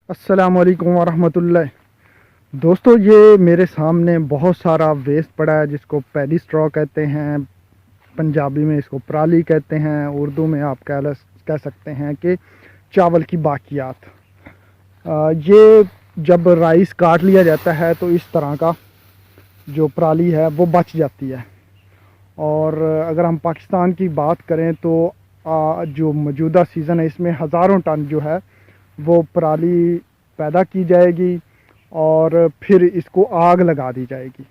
अस्सलामुअलैकुम वरहमतुल्लाह। दोस्तों, ये मेरे सामने बहुत सारा वेस्ट पड़ा है जिसको पैडी स्ट्रॉ कहते हैं। पंजाबी में इसको पराली कहते हैं, उर्दू में आप कह सकते हैं कि चावल की बाकियात। ये जब राइस काट लिया जाता है तो इस तरह का जो पराली है वो बच जाती है। और अगर हम पाकिस्तान की बात करें तो जो मौजूदा सीज़न है इसमें हज़ारों टन जो है वो पराली पैदा की जाएगी और फिर इसको आग लगा दी जाएगी।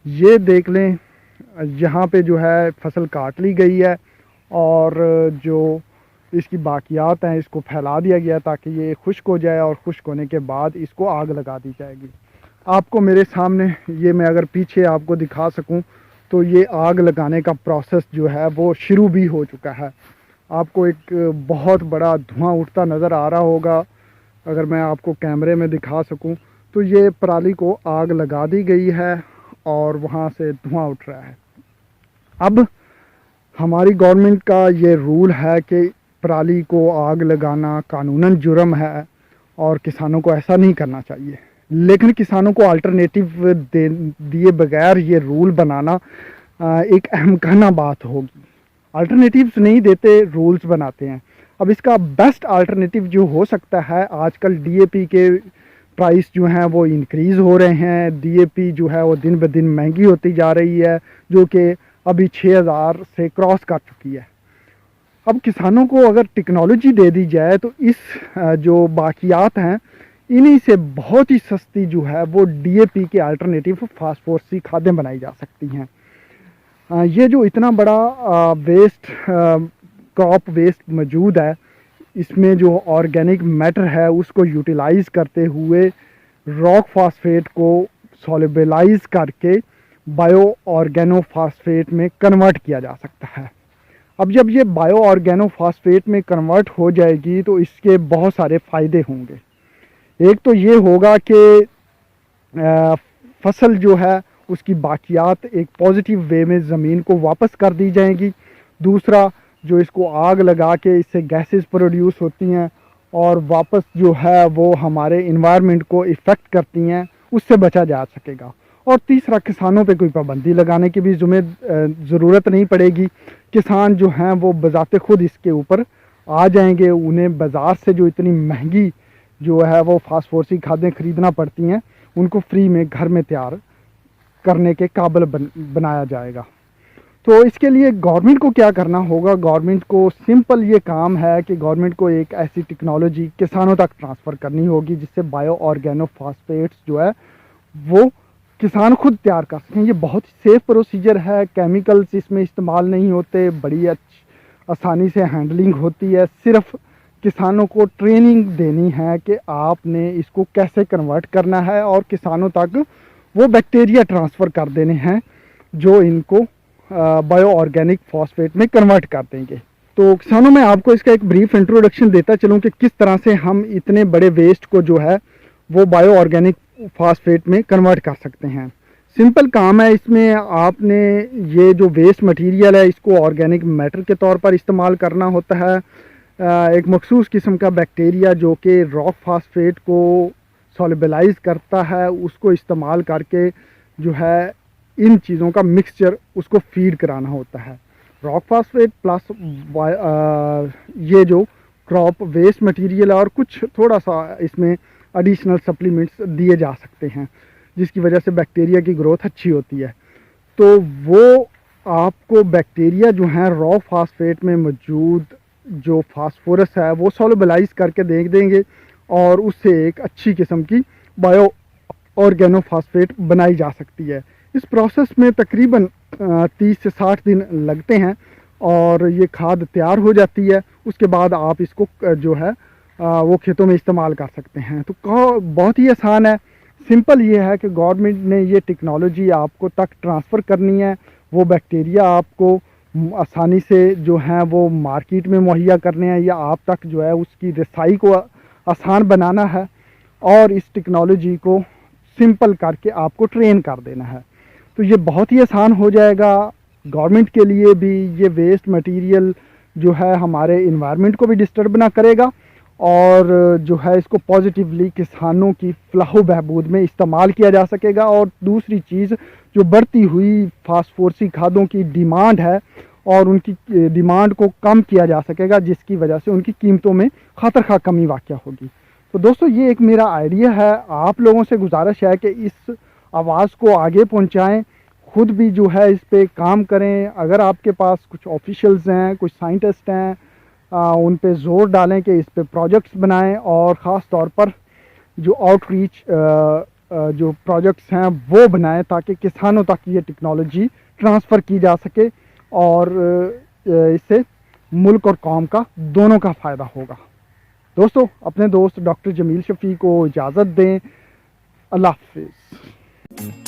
ये देख लें, यहाँ पे जो है फसल काट ली गई है और जो इसकी बाकियात हैं इसको फैला दिया गया ताकि ये खुश्क हो जाए और खुश्क होने के बाद इसको आग लगा दी जाएगी। आपको मेरे सामने ये मैं अगर पीछे आपको दिखा सकूं तो ये आग लगाने का प्रोसेस जो है वो शुरू भी हो चुका है। आपको एक बहुत बड़ा धुआं उठता नज़र आ रहा होगा। अगर मैं आपको कैमरे में दिखा सकूं तो ये पराली को आग लगा दी गई है और वहाँ से धुआं उठ रहा है। अब हमारी गवर्नमेंट का ये रूल है कि पराली को आग लगाना कानूनन जुर्म है और किसानों को ऐसा नहीं करना चाहिए। लेकिन किसानों को अल्टरनेटिव दिए बगैर ये रूल बनाना एक अहमकाना बात होगी। अल्टरनेटिव्स नहीं देते, रूल्स बनाते हैं। अब इसका बेस्ट अल्टरनेटिव जो हो सकता है, आजकल डीएपी के प्राइस जो हैं वो इंक्रीज़ हो रहे हैं। डीएपी जो है वो दिन ब दिन महंगी होती जा रही है, जो कि अभी 6000 से क्रॉस कर चुकी है। अब किसानों को अगर टेक्नोलॉजी दे दी जाए तो इस जो बाकियात हैं इन्हीं से बहुत ही सस्ती जो है वो डीएपी के अल्टरनेटिव फास्फोरस सी खादें बनाई जा सकती हैं। ये जो इतना बड़ा वेस्ट क्रॉप वेस्ट मौजूद है, इसमें जो ऑर्गेनिक मैटर है उसको यूटिलाइज़ करते हुए रॉक फास्फेट को सॉल्युबलाइज करके बायो ऑर्गेनो फास्फेट में कन्वर्ट किया जा सकता है। अब जब ये बायो ऑर्गेनो फास्फेट में कन्वर्ट हो जाएगी तो इसके बहुत सारे फ़ायदे होंगे। एक तो ये होगा कि फसल जो है उसकी बाकियात एक पॉजिटिव वे में ज़मीन को वापस कर दी जाएंगी। दूसरा, जो इसको आग लगा के इससे गैसेस प्रोड्यूस होती हैं और वापस जो है वो हमारे इन्वायरमेंट को इफ़ेक्ट करती हैं, उससे बचा जा सकेगा। और तीसरा, किसानों पे कोई पाबंदी लगाने की भी ज़रूरत नहीं पड़ेगी। किसान जो हैं वो बज़ाते खुद इसके ऊपर आ जाएंगे। उन्हें बाज़ार से जो इतनी महंगी जो है वो फास्फोरसी खादें ख़रीदना पड़ती हैं, उनको फ्री में घर में तैयार करने के काबिल बनाया जाएगा। तो इसके लिए गवर्नमेंट को क्या करना होगा? गवर्नमेंट को सिंपल ये काम है कि गवर्नमेंट को एक ऐसी टेक्नोलॉजी किसानों तक ट्रांसफ़र करनी होगी जिससे बायो ऑर्गेनो फास्फेट्स जो है वो किसान खुद तैयार कर सकें। ये बहुत ही सेफ़ प्रोसीजर है, केमिकल्स इसमें इस्तेमाल नहीं होते, बड़ी आसानी से हैंडलिंग होती है। सिर्फ किसानों को ट्रेनिंग देनी है कि आपने इसको कैसे कन्वर्ट करना है और किसानों तक वो बैक्टीरिया ट्रांसफ़र कर देने हैं जो इनको बायो ऑर्गेनिक फॉस्फेट में कन्वर्ट कर देंगे। तो किसानों में आपको इसका एक ब्रीफ इंट्रोडक्शन देता चलूँ कि किस तरह से हम इतने बड़े वेस्ट को जो है वो बायो ऑर्गेनिक फॉस्फेट में कन्वर्ट कर सकते हैं। सिंपल काम है। इसमें आपने ये जो वेस्ट मटेरियल है इसको ऑर्गेनिक मैटर के तौर पर इस्तेमाल करना होता है। एक मखसूस किस्म का बैक्टीरिया जो कि रॉक फास्फेट को सॉल्युबलाइज करता है, उसको इस्तेमाल करके जो है इन चीज़ों का मिक्सचर उसको फीड कराना होता है। रॉक फास्फेट प्लस ये जो क्रॉप वेस्ट मटेरियल है और कुछ थोड़ा सा इसमें एडिशनल सप्लीमेंट्स दिए जा सकते हैं जिसकी वजह से बैक्टीरिया की ग्रोथ अच्छी होती है। तो वो आपको बैक्टीरिया जो हैं रॉ फास्फेट में मौजूद जो फास्फोरस है वो सॉल्युबलाइज करके दे देंगे और उससे एक अच्छी किस्म की बायो ऑर्गेनोफॉस्फेट बनाई जा सकती है। इस प्रोसेस में तकरीबन 30 से 60 दिन लगते हैं और ये खाद तैयार हो जाती है। उसके बाद आप इसको जो है वो खेतों में इस्तेमाल कर सकते हैं। तो बहुत ही आसान है। सिंपल ये है कि गवर्नमेंट ने ये टेक्नोलॉजी आपको तक ट्रांसफ़र करनी है। वो बैक्टीरिया आपको आसानी से जो हैं वो मार्केट में मुहैया करने हैं या आप तक जो है उसकी रसाई को आसान बनाना है और इस टेक्नोलॉजी को सिंपल करके आपको ट्रेन कर देना है। तो ये बहुत ही आसान हो जाएगा। गवर्नमेंट के लिए भी ये वेस्ट मटेरियल जो है हमारे इन्वायरमेंट को भी डिस्टर्ब ना करेगा और जो है इसको पॉजिटिवली किसानों की फलाह बहबूद में इस्तेमाल किया जा सकेगा। और दूसरी चीज़, जो बढ़ती हुई फास्फोरसी खादों की डिमांड है और उनकी डिमांड को कम किया जा सकेगा, जिसकी वजह से उनकी कीमतों में खातर कमी वाक़या होगी। तो दोस्तों, ये एक मेरा आइडिया है। आप लोगों से गुजारिश है कि इस आवाज़ को आगे पहुंचाएं, खुद भी जो है इस पे काम करें। अगर आपके पास कुछ ऑफिशियल्स हैं, कुछ साइंटिस्ट हैं, उन पे ज़ोर डालें कि इस पे प्रोजेक्ट्स बनाएं, और ख़ास तौर पर जो आउटरीच जो प्रोजेक्ट्स हैं वो बनाएं, ताकि किसानों तक ये टेक्नोलॉजी ट्रांसफ़र की जा सके और इससे मुल्क और कौम का दोनों का फ़ायदा होगा। दोस्तों, अपने दोस्त डॉक्टर जमील शफ़ी को इजाज़त दें। अल्लाह हाफ़िज़।